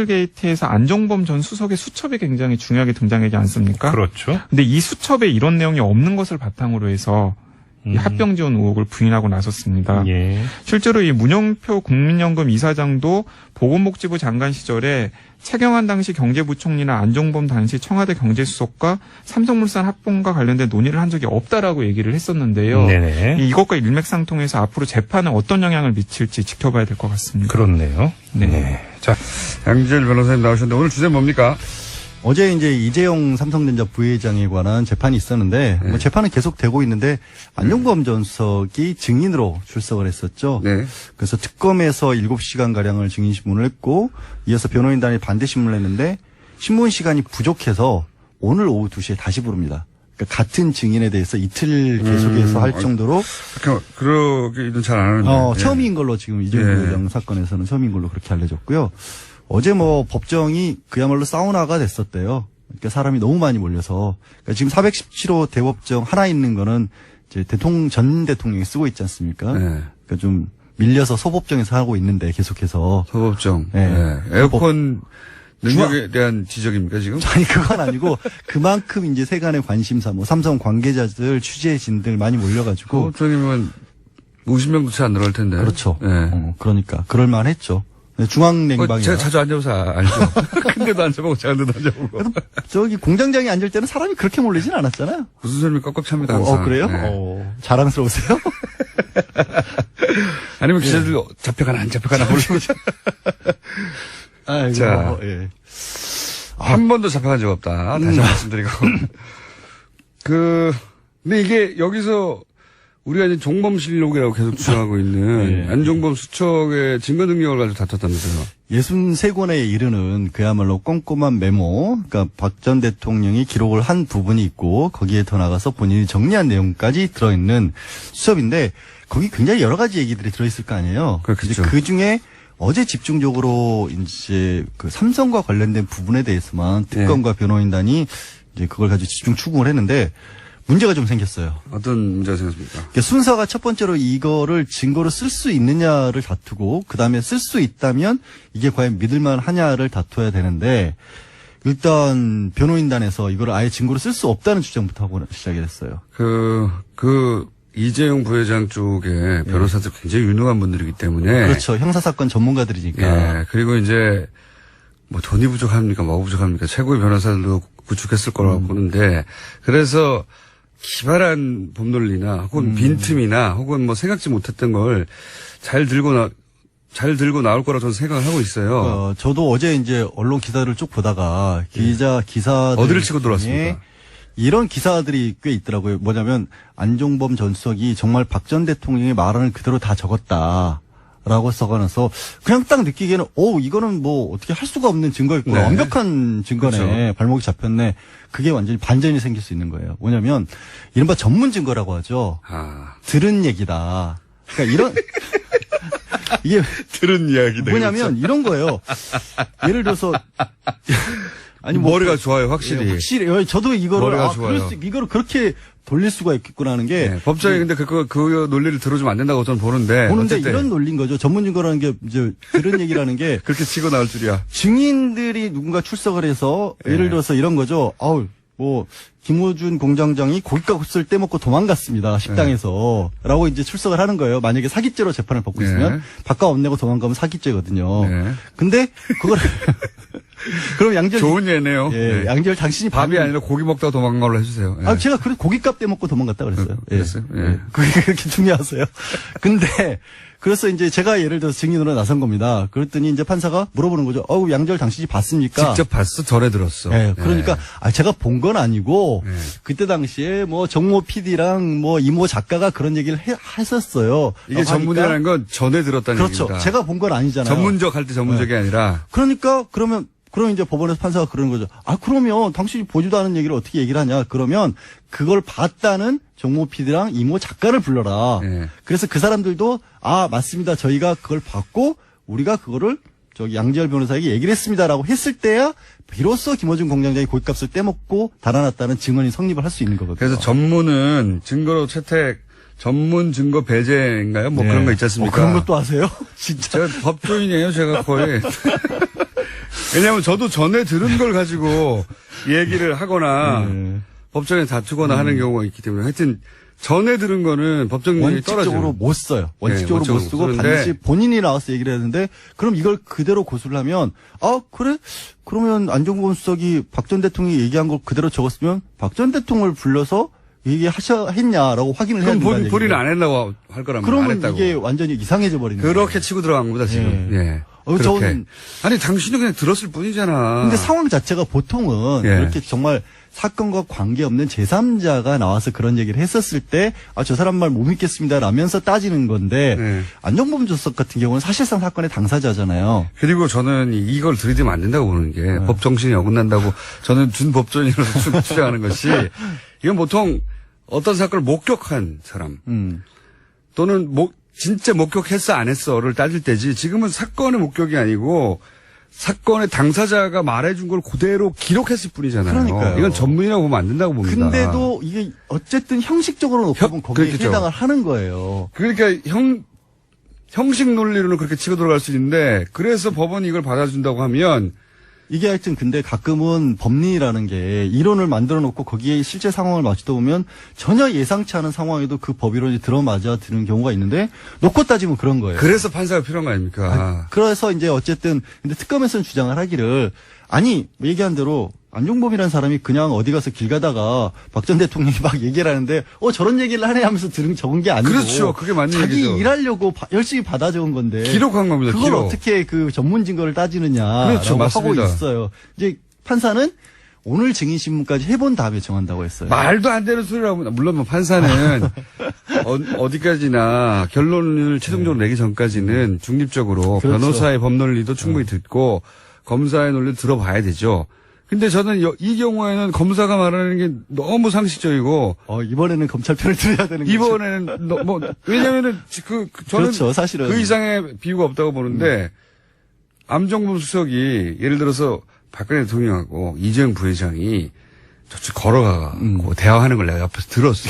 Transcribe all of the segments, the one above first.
게이트에서 안종범 전 수석의 수첩이 굉장히 중요하게 등장하지 않습니까? 그렇죠. 근데 이 수첩에 이런 내용이 없는 것을 바탕으로 해서 이 합병 지원 의혹을 부인하고 나섰습니다. 예. 실제로 이 문영표 국민연금 이사장도 보건복지부 장관 시절에 최경환 당시 경제부총리나 안종범 당시 청와대 경제수석과 삼성물산 합병과 관련된 논의를 한 적이 없다라고 얘기를 했었는데요. 네네. 이것과 일맥상통해서 앞으로 재판에 어떤 영향을 미칠지 지켜봐야 될 것 같습니다. 그렇네요. 네. 자, 양지열 변호사님 나오셨는데 오늘 주제 뭡니까? 어제 이제 이재용 삼성전자 부회장에 관한 재판이 있었는데 뭐 재판은 계속되고 있는데 안종범 전 수석이 증인으로 출석을 했었죠. 네. 그래서 특검에서 7시간 가량을 증인 신문을 했고 이어서 변호인단이 반대 신문을 했는데 신문 시간이 부족해서 오늘 오후 2시에 다시 부릅니다. 그러니까 같은 증인에 대해서 이틀 계속해서 할 정도로 그러기는 잘 안 하는데. 처음인 걸로 지금 이재용 예. 부회장 사건에서는 처음인 걸로 그렇게 알려졌고요. 어제 뭐 법정이 그야말로 사우나가 됐었대요. 그러니까 사람이 너무 많이 몰려서 그러니까 지금 417호 대법정 하나 있는 거는 이제 전 대통령이 쓰고 있지 않습니까? 네. 그러니까 좀 밀려서 소법정에서 하고 있는데 계속해서 소법정. 네. 네. 에어컨 능력에 대한 지적입니까 지금? 아니 그건 아니고 그만큼 이제 세간의 관심사 뭐 삼성 관계자들 취재진들 많이 몰려가지고 소법정이면 50명도 채 안 들어갈 텐데. 그렇죠. 네. 그러니까 그럴만했죠. 중앙냉방이 제가 자주 앉아봐서 알죠. 큰데도 앉아보고 작은데도 앉아보고. 저기 공장장에 앉을 때는 사람이 그렇게 몰리진 않았잖아요. 무슨 소리 깝깝합니다 항상. 그래요? 네. 자랑스러우세요? 아니면 기자들 잡혀가나 안 잡혀가나 모르고. 아이고, 자. 예. 한 번도 잡혀간 적 없다. 다시 말씀드리고. 근데 이게 여기서 우리가 이제 종범실록이라고 계속 주장하고 있는 안종범 수척의 증거 능력을 가지고 다퉜다면서요. 63권에 이르는 그야말로 꼼꼼한 메모, 그러니까 박 전 대통령이 기록을 한 부분이 있고 거기에 더 나가서 본인이 정리한 내용까지 들어있는 수첩인데 거기 굉장히 여러 가지 얘기들이 들어있을 거 아니에요. 그렇겠죠. 그 중에 어제 집중적으로 이제 그 삼성과 관련된 부분에 대해서만 특검과 변호인단이 이제 그걸 가지고 집중 추궁을 했는데 문제가 좀 생겼어요. 어떤 문제가 생겼습니까? 그러니까 순서가 첫 번째로 이거를 증거로 쓸 수 있느냐를 다투고 그 다음에 쓸 수 있다면 이게 과연 믿을만 하냐를 다투어야 되는데 일단 변호인단에서 이걸 아예 증거로 쓸 수 없다는 주장부터 하고 시작을 했어요. 이재용 부회장 쪽에 변호사들 굉장히 유능한 분들이기 때문에. 그렇죠. 형사사건 전문가들이니까. 예. 그리고 이제 뭐 돈이 부족합니까? 뭐가 부족합니까? 최고의 변호사들도 구축했을 거라고 보는데 그래서 기발한 법논리나 혹은 빈틈이나 혹은 뭐 생각지 못했던 걸 잘 들고 나올 거라고 저는 생각을 하고 있어요. 저도 어제 이제 언론 기사를 쭉 보다가 기사들 어디를 치고 들어왔습니까? 이런 기사들이 꽤 있더라고요. 뭐냐면 안종범 전 수석이 정말 박 전 대통령의 말을 그대로 다 적었다라고 써가면서 그냥 딱 느끼기에는 이거는 뭐 어떻게 할 수가 없는 증거였구나. 네. 완벽한 증거네. 그렇죠. 발목이 잡혔네. 그게 완전히 반전이 생길 수 있는 거예요. 뭐냐면 이른바 전문 증거라고 하죠. 들은 얘기다. 그러니까 이런 이게 들은 이야기다. 뭐냐면 이런 거예요. 예를 들어서 아니 뭐 머리가 좋아요, 확실히. 확실히 저도 이거를 머리가 좋아요. 이거를 그렇게 돌릴 수가 있겠구나 하는 게 법정에 근데 그 논리를 들어주면 안 된다고 저는 보는데 어쨌든 이런 논리인 거죠. 전문 증거라는 게 이제 들은 얘기라는 게 그렇게 치고 나올 줄이야. 증인들이 누군가 출석을 해서 예를 들어서 이런 거죠. 뭐 김호준 공장장이 고깃값을 떼먹고 도망갔습니다. 식당에서. 라고 이제 출석을 하는 거예요. 만약에 사기죄로 재판을 받고 있으면 밥값 안 내고 도망가면 사기죄거든요. 근데 그걸 그럼 양절 좋은 예네요. 양절 당신이 밥이 아니라 고기 먹다가 도망간 걸로 해주세요. 제가 그래 고깃값 떼먹고 도망갔다 그랬어요. 그랬어요? 그게 그렇게 중요하세요. 근데 그래서 이제 제가 예를 들어서 증인으로 나선 겁니다. 그랬더니 이제 판사가 물어보는 거죠. 양절 당신이 봤습니까? 직접 봤어? 전에 들었어. 그러니까 제가 본 건 아니고 그때 당시에 뭐 정모 PD랑 뭐 이모 작가가 그런 얘기를 했었어요. 이게 전문이라는 건 전에 들었다는 그렇죠. 얘기입니다. 제가 본 건 아니잖아요. 전문적 할 때 전문적이 아니라. 그러니까 그럼 이제 법원에서 판사가 그러는 거죠. 그러면 당신이 보지도 않은 얘기를 어떻게 얘기를 하냐. 그러면 그걸 봤다는 정모 PD랑 이모 작가를 불러라. 그래서 그 사람들도 맞습니다. 저희가 그걸 봤고 우리가 그거를 양지열 변호사에게 얘기를 했습니다라고 했을 때야 비로소 김호준 공장장이 고깃값을 떼먹고 달아났다는 증언이 성립을 할 수 있는 거거든요. 그래서 전문은 증거로 채택 전문 증거 배제인가요? 뭐 그런 거 있지 않습니까? 그런 것도 아세요? 진짜. 제가 법조인이에요, 제가 거의. 왜냐하면 저도 전에 들은 걸 가지고 얘기를 하거나 법정에 다투거나 하는 경우가 있기 때문에 하여튼 전에 들은 거는 법정률이 떨어져요. 원칙적으로 못 써요. 원칙적으로 네, 못 쓰고 쓰는데 반드시 본인이 나와서 얘기를 했는데 그럼 이걸 그대로 고수를 하면 그래? 그러면 안종범 수석이 박 전 대통령이 얘기한 걸 그대로 적었으면 박 전 대통령을 불러서 했냐라고 확인을 해야 된다는 그럼 본인은 안 했다고 할 거라면 안 그러면 했다고. 이게 완전히 이상해져 버리는 거예요. 그렇게 치고 들어간 겁니다 지금. 예. 그렇게. 저는 아니 당신은 그냥 들었을 뿐이잖아. 근데 상황 자체가 보통은 예. 이렇게 정말 사건과 관계없는 제3자가 나와서 그런 얘기를 했었을 때 저 사람 말 못 믿겠습니다 라면서 따지는 건데 네. 안종범 수석 같은 경우는 사실상 사건의 당사자잖아요. 그리고 저는 이걸 들이대면 안 된다고 보는 게 법 정신이 어긋난다고 저는 준법조인으로서 주장하는 것이 이건 보통 어떤 사건을 목격한 사람 또는 진짜 목격했어 안 했어를 따질 때지 지금은 사건의 목격이 아니고 사건의 당사자가 말해준 걸 그대로 기록했을 뿐이잖아요. 그러니까요. 이건 전문이라고 보면 안 된다고 봅니다. 근데도 이게 어쨌든 형식적으로 놓고 보면 거기에 그렇겠죠. 해당을 하는 거예요. 그러니까 형식 논리로는 그렇게 치고 들어갈 수 있는데 그래서 법원이 이걸 받아준다고 하면 이게 하여튼 근데 가끔은 법리라는 게 이론을 만들어 놓고 거기에 실제 상황을 맞추다 보면 전혀 예상치 않은 상황에도 그 법이론이 들어맞아 드는 경우가 있는데 놓고 따지면 그런 거예요. 그래서 판사가 필요한 거 아닙니까? 그래서 이제 어쨌든 근데 특검에서는 주장을 하기를 얘기한 대로 안종범이라는 사람이 그냥 어디 가서 길 가다가 박 전 대통령이 막 얘기를 하는데 저런 얘기를 하네 하면서 적은 게 아니고 그렇죠. 그게 맞는 자기 얘기죠. 일하려고 열심히 받아 적은 건데 기록한 겁니다. 그걸 기록. 어떻게 그 전문 증거를 따지느냐라고 그렇죠. 맞습니다. 하고 있어요. 이제 판사는 오늘 증인신문까지 해본 다음에 정한다고 했어요. 말도 안 되는 소리라고 물론 뭐 판사는 어디까지나 결론을 최종적으로 내기 전까지는 중립적으로 그렇죠. 변호사의 법논리도 충분히 듣고 검사의 논리도 들어봐야 되죠. 근데 저는 이 경우에는 검사가 말하는 게 너무 상식적이고 이번에는 검찰 편을 들어야 되는 거죠. 이번에는 왜냐면은 저는 그렇죠, 사실은. 그 이상의 비유가 없다고 보는데 안종범 수석이 예를 들어서 박근혜 대통령하고 이재용 부회장이 저쪽 걸어가고 대화하는 걸 내가 옆에서 들었어.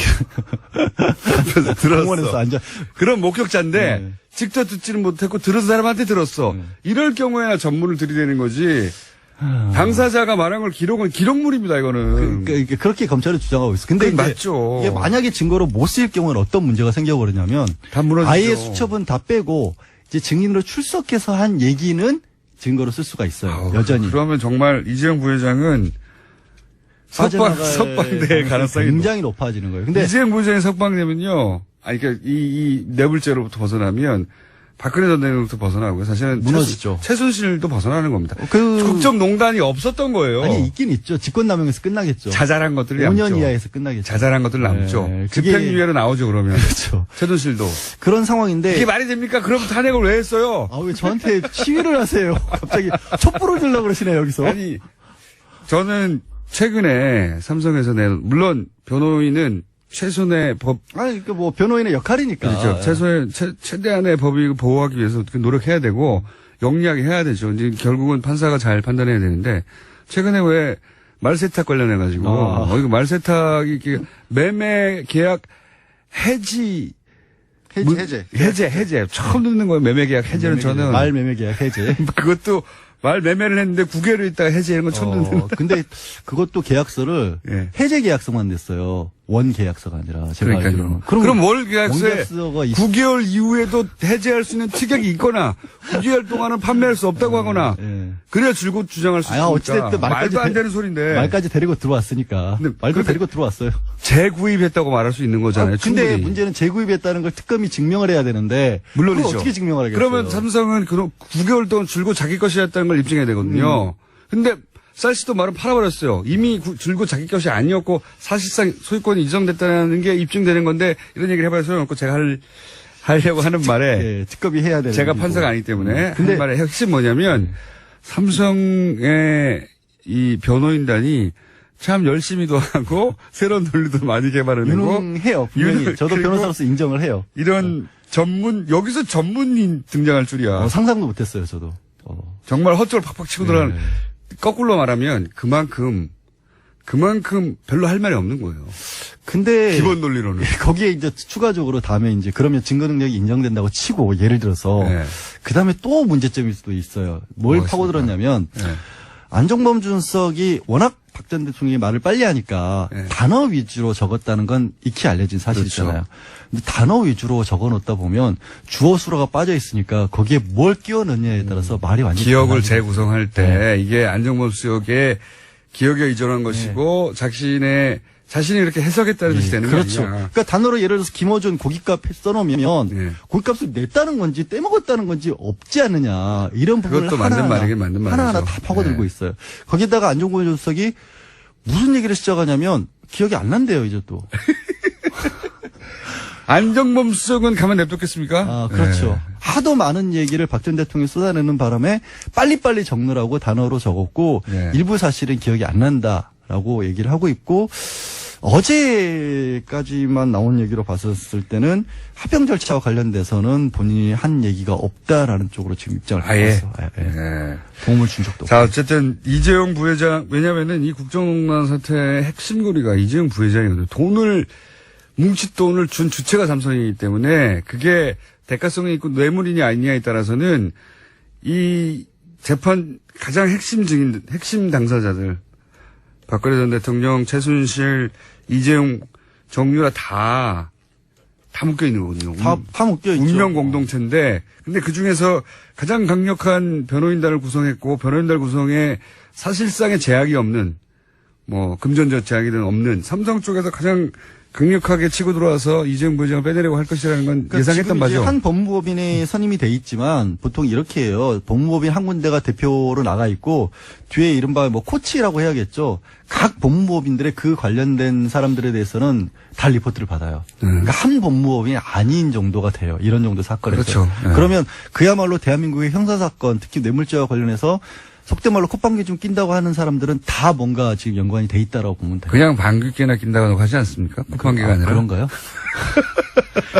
옆에서 들었어. 공원에서 앉아. 그런 목격자인데 네. 직접 듣지는 못했고 들은 사람한테 들었어. 이럴 경우에나 전문을 들이대는 거지. 당사자가 말한 걸 기록은 기록물입니다, 이거는. 그러니까 그렇게 검찰은 주장하고 있어. 근데 그건 이제 맞죠. 이게 만약에 증거로 못 쓰일 경우는 어떤 문제가 생겨버리냐면 다 무너지죠. 아예 수첩은 다 빼고 이제 증인으로 출석해서 한 얘기는 증거로 쓸 수가 있어요. 여전히. 그러면 정말 이재용 부회장은 석방될 가능성이 굉장히 높아지는 거예요. 근데 이재용 부회장이 석방되면요. 그러니까 이 뇌물죄로부터 벗어나면 박근혜 전 대통령부터 벗어나고 사실은 무너지죠. 최순실도 벗어나는 겁니다. 국정농단이 없었던 거예요. 아니 있긴 있죠. 직권남용에서 끝나겠죠. 자잘한 것들이 5년 남죠. 이하에서 끝나겠죠. 자잘한 것들 남죠. 네, 집행유예로 나오죠 그러면. 그렇죠. 최순실도. 그런 상황인데 이게 말이 됩니까? 그럼 탄핵을 왜 했어요? 왜 저한테 시위를 하세요? 갑자기 촛불을 들려고 그러시네 여기서. 아니 저는 최근에 삼성에서 낸 물론 변호인은 최소한의 법 그러니까 뭐 변호인의 역할이니까. 그렇죠. 최대한의 법익을 보호하기 위해서 노력해야 되고 영리하게 해야 되죠. 이제 결국은 판사가 잘 판단해야 되는데 최근에 왜 말세탁 관련해 가지고 이거 말세탁이 이렇게 매매 계약 해지 해제 처음 듣는 거예요. 매매 계약 해제는 저는 말 매매 계약 해제. 그것도 말 매매를 했는데 9개월 있다가 해제하는 건 처음 듣는데. 근데 그것도 계약서를 예. 해제 계약서만 냈어요. 원 계약서가 아니라 제가 그러니까요. 알기로는. 그럼 월 계약서에 원 계약서가 9개월 이후에도 해제할 수 있는 특약이 있거나 9개월 동안은 판매할 수 없다고 하거나 예. 그래야 줄곧 주장할 수 있으니까. 어찌됐든 말도 안 되는 소리인데. 말까지 데리고 들어왔으니까. 근데 말도 데리고 들어왔어요. 재구입했다고 말할 수 있는 거잖아요. 근데 충분히. 문제는 재구입했다는 걸 특검이 증명을 해야 되는데. 물론이죠. 그걸 어떻게 증명을 하겠어요? 그러면 삼성은 9개월 동안 줄곧 자기 것이었다는 걸 입증해야 되거든요. 근데 쌀씨도 말은 팔아버렸어요. 이미 줄곧 자기 것이 아니었고 사실상 소유권이 이전됐다는 게 입증되는 건데 이런 얘기를 해봐야 소용없고 제가 하려고 하는 말에 특검이 해야 되는 제가 일이고. 판사가 아니기 때문에 근데 한 말의 핵심 뭐냐면 삼성의 이 변호인단이 참 열심히도 하고 새로운 논리도 많이 개발해내고 유능해요. 분명히 저도 그리고 변호사로서 인정을 해요. 이런 여기서 전문인 등장할 줄이야. 상상도 못했어요, 저도. 정말 헛줄 팍팍 치고 들어가는 거꾸로 말하면 그만큼 그만큼 별로 할 말이 없는 거예요. 근데 기본 논리로는. 거기에 이제 추가적으로 다음에 이제 그러면 증거 능력이 인정된다고 치고 예를 들어서 네. 그 다음에 또 문제점일 수도 있어요. 뭘 뭐가 파고들었냐면 네. 안종범 준석이 워낙 박 전 대통령이 말을 빨리 하니까 네. 단어 위주로 적었다는 건 익히 알려진 사실이잖아요. 그렇죠. 근데 단어 위주로 적어 놓다 보면 주어 수로가 빠져 있으니까 거기에 뭘 끼워 넣느냐에 따라서 말이 완전히 기억을 달라져요. 재구성할 때 이게 안정범 수석의 기억에 의존한 것이고 자신이 이렇게 해석했다는 뜻이 되는 그렇죠. 게 아니야. 그러니까 단어로 예를 들어서 김어준 고깃값 써놓으면 네. 고깃값을 냈다는 건지 떼먹었다는 건지 없지 않느냐 이런 부분을 그것도 맞는 하나하나, 말이긴 맞는 말이죠. 하나하나 다 파고들고 네. 있어요. 거기다가 안종범 주석이 무슨 얘기를 시작하냐면 기억이 안 난대요 이제 또. 안정범 수석은 가만 냅뒀겠습니까? 아, 그렇죠. 네. 하도 많은 얘기를 박 전 대통령이 쏟아내는 바람에 빨리빨리 적느라고 단어로 적었고 네. 일부 사실은 기억이 안 난다라고 얘기를 하고 있고 어제까지만 나온 얘기로 봤었을 때는 합병 절차와 관련돼서는 본인이 한 얘기가 없다라는 쪽으로 지금 입장을 아예. 바꿨어. 예. 네. 도움을 준 적도 자, 없고. 어쨌든 이재용 부회장, 왜냐면은 이 국정농단 사태의 핵심고리가 이재용 부회장이거든요. 뭉칫 돈을 준 주체가 삼성이기 때문에 그게 대가성이 있고 뇌물이냐 아니냐에 따라서는 이 재판 가장 핵심 당사자들, 박근혜 전 대통령, 최순실, 이재용, 정유라 다 묶여 있는 거거든요. 다 묶여 있죠. 운명 공동체인데, 근데 그 중에서 가장 강력한 변호인단을 구성했고, 변호인단 구성에 사실상의 제약이 없는, 금전적 제약이든 없는 삼성 쪽에서 가장 강력하게 치고 들어와서 이재용 부회장을 빼내려고 할 것이라는 건 그러니까 예상했던 지금 이제 바죠. 한 법무법인이 선임이 돼 있지만 보통 이렇게 해요. 법무법인 한 군데가 대표로 나가 있고 뒤에 이른바 코치라고 해야겠죠. 각 법무법인들의 그 관련된 사람들에 대해서는 다 리포트를 받아요. 그러니까 한 법무법인이 아닌 정도가 돼요. 이런 정도 사건에서. 그렇죠. 네. 그러면 그야말로 대한민국의 형사사건 특히 뇌물죄와 관련해서 속된 말로 콧방귀 좀 낀다고 하는 사람들은 다 뭔가 지금 연관이 돼 있다라고 보면 돼요. 그냥 방귀깨나 낀다고 하지 않습니까? 콧방귀가 아니라. 그런가요?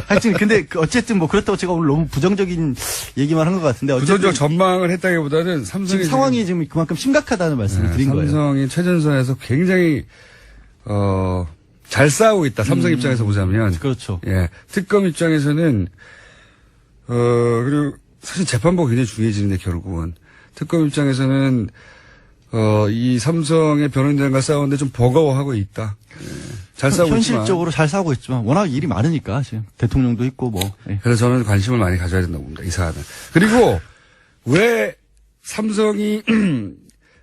하여튼 근데 어쨌든 그렇다고 제가 오늘 너무 부정적인 얘기만 한 것 같은데 어쨌든 부정적 전망을 했다기보다는 삼성이 지금 상황이 지금 그만큼 심각하다는 말씀을 드린 거예요. 삼성이 최전선에서 굉장히 잘 싸우고 있다. 삼성 입장에서 보자면. 그렇죠. 예. 특검 입장에서는 그리고 사실 재판부가 굉장히 중요해지는데 결국은 특검 입장에서는 이 삼성의 변호인단과 싸우는데 좀 버거워하고 있다. 예. 잘 싸우고 있지만. 현실적으로 잘 싸우고 있지만 워낙 일이 많으니까 지금 대통령도 있고 예. 그래서 저는 관심을 많이 가져야 된다고 봅니다. 이 사안은. 그리고 왜 삼성이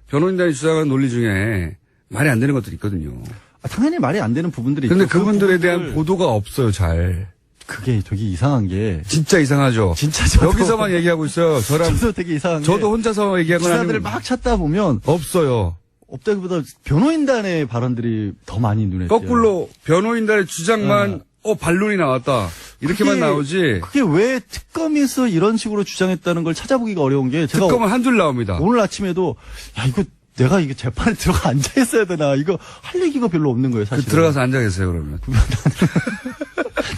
변호인단이 주장하는 논리 중에 말이 안 되는 것들이 있거든요. 당연히 말이 안 되는 부분들이 근데 있죠. 그분들에 대한 보도가 없어요, 잘. 그게 되게 이상한 게 진짜 이상하죠. 진짜 저도 여기서만 얘기하고 있어요. 저도 되게 이상한 게 저도 혼자서 얘기한 건 기사들을 아니고 막 찾다 보면 없어요. 없다기보다 변호인단의 발언들이 더 많이 눈에 띄어요. 거꾸로 변호인단의 주장만 반론이 나왔다. 이렇게만 나오지. 그게 왜 특검에서 이런 식으로 주장했다는 걸 찾아보기가 어려운 게 제가 특검은 한 줄 나옵니다. 오늘 아침에도 내가 이거 재판에 들어가 앉아 있어야 되나 이거 할 얘기가 별로 없는 거예요 사실. 들어가서 앉아 계세요 그러면.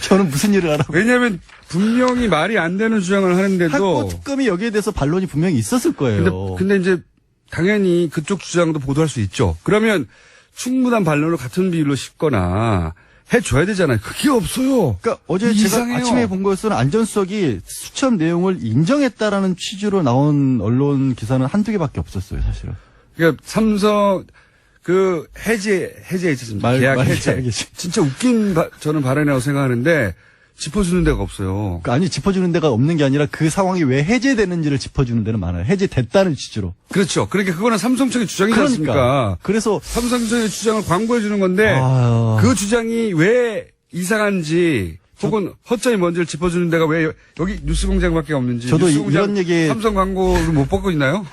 저는 무슨 일을 하라고. 왜냐하면 분명히 말이 안 되는 주장을 하는데도. 하고 특검이 여기에 대해서 반론이 분명히 있었을 거예요. 근데 이제 당연히 그쪽 주장도 보도할 수 있죠. 그러면 충분한 반론을 같은 비율로 싣거나 해줘야 되잖아요. 그게 없어요. 그러니까 어제 이상해요. 제가 아침에 본 거에서는 안전수석이 수첩 내용을 인정했다라는 취지로 나온 언론 기사는 한두 개밖에 없었어요, 사실은. 그러니까 삼성 해제했습니다. 계약 해제. 진짜 웃긴 저는 발언이라고 생각하는데 짚어주는 데가 없어요. 아니 짚어주는 데가 없는 게 아니라 그 상황이 왜 해제되는지를 짚어주는 데는 많아요. 해제됐다는 취지로. 그렇죠. 그러니까 그거는 삼성 측의 주장이지 않습니까? 그래서 삼성 측의 주장을 광고해 주는 건데 그 주장이 왜 이상한지 혹은 허점이 뭔지를 짚어주는 데가 왜 여기 뉴스공장밖에 없는지. 저도 뉴스공장 이런 얘기 삼성 광고를 못 받고 있나요?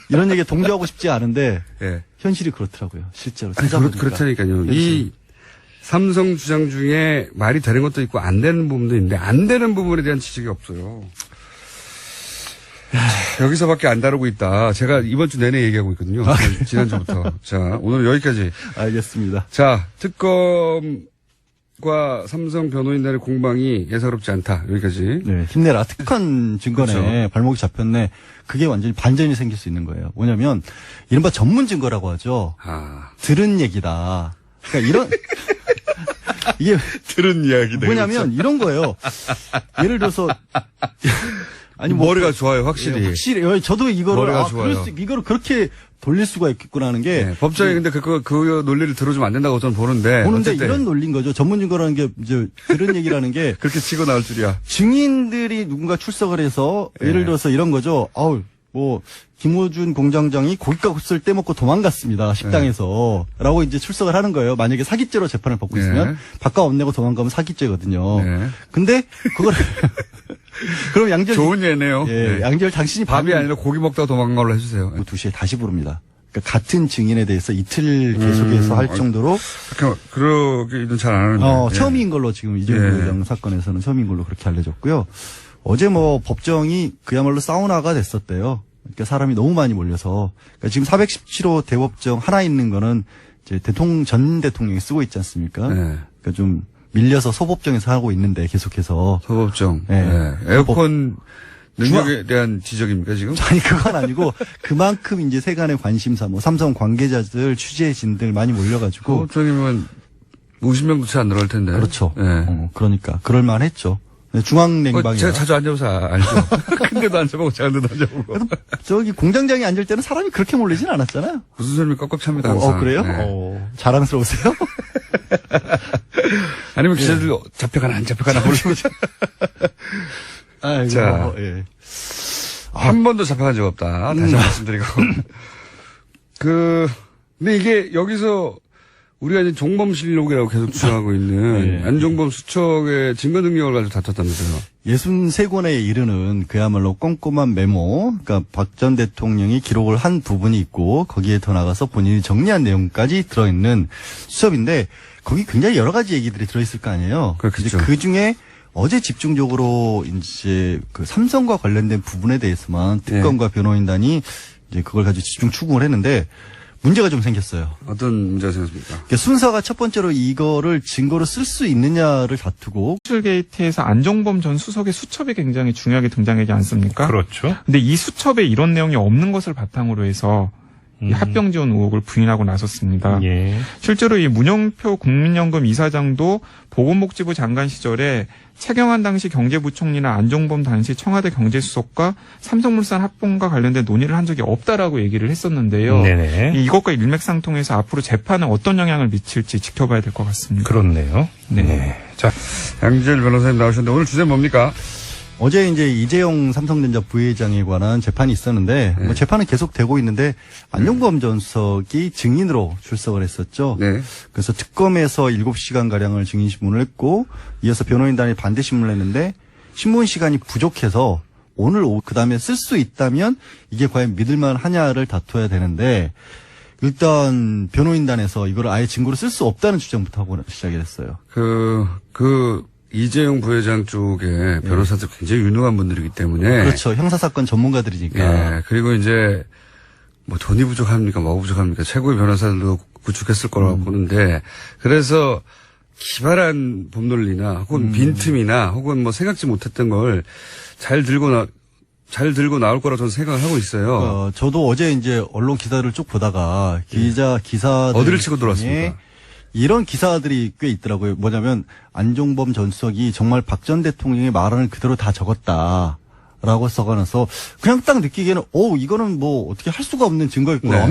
이런 얘기에 동조하고 싶지 않은데 네. 현실이 그렇더라고요. 실제로 찾아보니까. 그렇다니까요. 이 삼성 주장 중에 말이 되는 것도 있고 안 되는 부분도 있는데 안 되는 부분에 대한 지적이 없어요. 여기서밖에 안 다루고 있다. 제가 이번 주 내내 얘기하고 있거든요. 지난주부터. 자, 오늘 여기까지. 알겠습니다. 자, 특검 과 삼성 변호인단의 공방이 예사롭지 않다. 여기까지. 네, 힘내라. 특허한 증거네. 그렇죠. 발목이 잡혔네. 그게 완전히 반전이 생길 수 있는 거예요. 뭐냐면 이른바 전문 증거라고 하죠. 들은 얘기다. 그러니까 이런 이게 들은 이야기다. 뭐냐면 이런 거예요. 예를 들어서 아니 뭐 머리가 좋아요, 확실히. 예, 확실히 저도 이거를 머리가 좋아요. 이거를 그렇게 돌릴 수가 있겠구나 하는 게 네, 법정에 근데 그 논리를 들어주면 안 된다고 저는 보는데 어쨌든. 이런 논리인 거죠. 전문 증거라는 게 이제 들은 얘기라는 게 그렇게 치고 나올 줄이야. 증인들이 누군가 출석을 해서 예를 들어서 이런 거죠. 뭐 김호준 공장장이 고깃값을 떼먹고 도망갔습니다. 식당에서. 라고 이제 출석을 하는 거예요. 만약에 사기죄로 재판을 받고 있으면 밥값 안 내고 도망가면 사기죄거든요. 근데 그걸 그럼 양절 좋은 예네요. 예, 양절 당신이 밥이 아니라 고기 먹다가 도망간 걸로 해주세요. 2시에 다시 부릅니다. 그러니까 같은 증인에 대해서 이틀 계속해서 할 정도로 그러기는 잘 안 하는데. 처음인 걸로 지금 이재용 부회장 사건에서는 처음인 걸로 그렇게 알려졌고요. 어제 뭐 법정이 그야말로 사우나가 됐었대요. 그러니까 사람이 너무 많이 몰려서 그러니까 지금 417호 대법정 하나 있는 거는 이제 전 대통령이 쓰고 있지 않습니까? 그러니까 좀 밀려서 소법정에서 하고 있는데 계속해서 소법정. 에어컨 능력에 대한 지적입니까 지금? 아니 그건 아니고 그만큼 이제 세간의 관심사, 뭐 삼성 관계자들, 취재진들 많이 몰려가지고 소법정이면 50명도 채 안 들어갈 텐데. 그렇죠. 그러니까 그럴만했죠. 중앙냉방이 제가 자주 앉아봐서 알죠. 근데도 앉아보고 작은데도 앉아보고. 저기 공장장이 앉을 때는 사람이 그렇게 몰리진 않았잖아요. 무슨 소리 꽉꽉 찹니다. 항상. 그래요? 자랑스러우세요? 아니면 기자들 잡혀가나 안 잡혀가나 모르고. 자, 한 번도 잡혀간 적 없다. 다시 말씀드리고. 근데 이게 여기서 우리가 이제 종범실록이라고 계속 주장하고 있는 안종범 수석의 증거 능력을 가지고 다퉜다면서요. 63권에 이르는 그야말로 꼼꼼한 메모, 그러니까 박 전 대통령이 기록을 한 부분이 있고 거기에 더 나가서 본인이 정리한 내용까지 들어있는 수첩인데 거기 굉장히 여러 가지 얘기들이 들어있을 거 아니에요. 그렇겠죠. 그 중에 어제 집중적으로 이제 그 삼성과 관련된 부분에 대해서만 특검과 변호인단이 이제 그걸 가지고 집중 추궁을 했는데 문제가 좀 생겼어요. 어떤 문제가 생겼습니까? 그러니까 순서가 첫 번째로 이거를 증거로 쓸 수 있느냐를 다투고 게이트에서 안종범 전 수석의 수첩이 굉장히 중요하게 등장하지 않습니까? 그렇죠. 근데 이 수첩에 이런 내용이 없는 것을 바탕으로 해서 이 합병 지원 의혹을 부인하고 나섰습니다. 실제로 이 문영표 국민연금 이사장도 보건복지부 장관 시절에 최경환 당시 경제부총리나 안종범 당시 청와대 경제수석과 삼성물산 합병과 관련된 논의를 한 적이 없다라고 얘기를 했었는데요. 이것과 일맥상통해서 앞으로 재판에 어떤 영향을 미칠지 지켜봐야 될 것 같습니다. 그렇네요. 자, 양지열 변호사님 나오셨는데 오늘 주제는 뭡니까? 어제 이제 이재용 삼성전자 부회장에 관한 재판이 있었는데 뭐 재판은 계속되고 있는데 안종범 전 수석이 증인으로 출석을 했었죠. 그래서 특검에서 7시간 가량을 증인 신문을 했고 이어서 변호인단이 반대 신문을 했는데 신문 시간이 부족해서 오늘 그다음에 쓸 수 있다면 이게 과연 믿을만 하냐를 다투어야 되는데 일단 변호인단에서 이걸 아예 증거로 쓸 수 없다는 주장부터 하고 시작이 됐어요. 이재용 부회장 쪽에 변호사들 굉장히 유능한 분들이기 때문에. 그렇죠. 형사사건 전문가들이니까. 그리고 이제, 뭐 돈이 부족합니까? 뭐가 부족합니까? 최고의 변호사들도 구축했을 거라고 보는데, 그래서 기발한 법논리나 혹은 빈틈이나 혹은 뭐 생각지 못했던 걸 잘 들고 나올 거라고 저는 생각을 하고 있어요. 저도 어제 이제 언론 기사를 쭉 보다가 기사들. 어디를 치고 들어왔습니까? 이런 기사들이 꽤 있더라고요. 뭐냐면 안종범 전 수석이 정말 박 전 대통령의 말을 그대로 다 적었다라고 써가면서 그냥 딱 느끼기에는 이거는 뭐 어떻게 할 수가 없는 증거였구나.